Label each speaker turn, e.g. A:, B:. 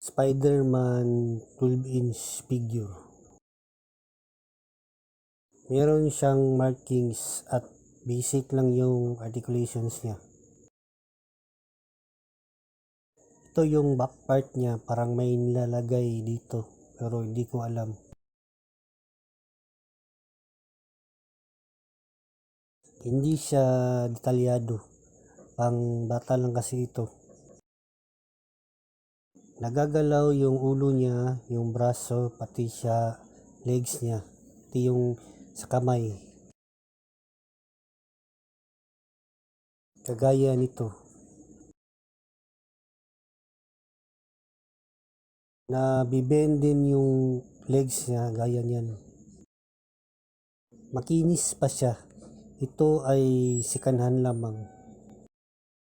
A: Spider-Man 12-inch figure. Meron siyang markings at basic lang yung articulations niya. Ito yung back part niya, parang may nilalagay dito pero hindi ko alam. Hindi siya detalyado, pang bata lang kasi ito. Nagagalaw yung ulo niya, yung braso, pati siya legs niya, pati yung sa kamay. Kagaya nito. Nabibend din yung legs niya, gaya niyan. Makinis pa siya. Ito ay sikanhan lamang.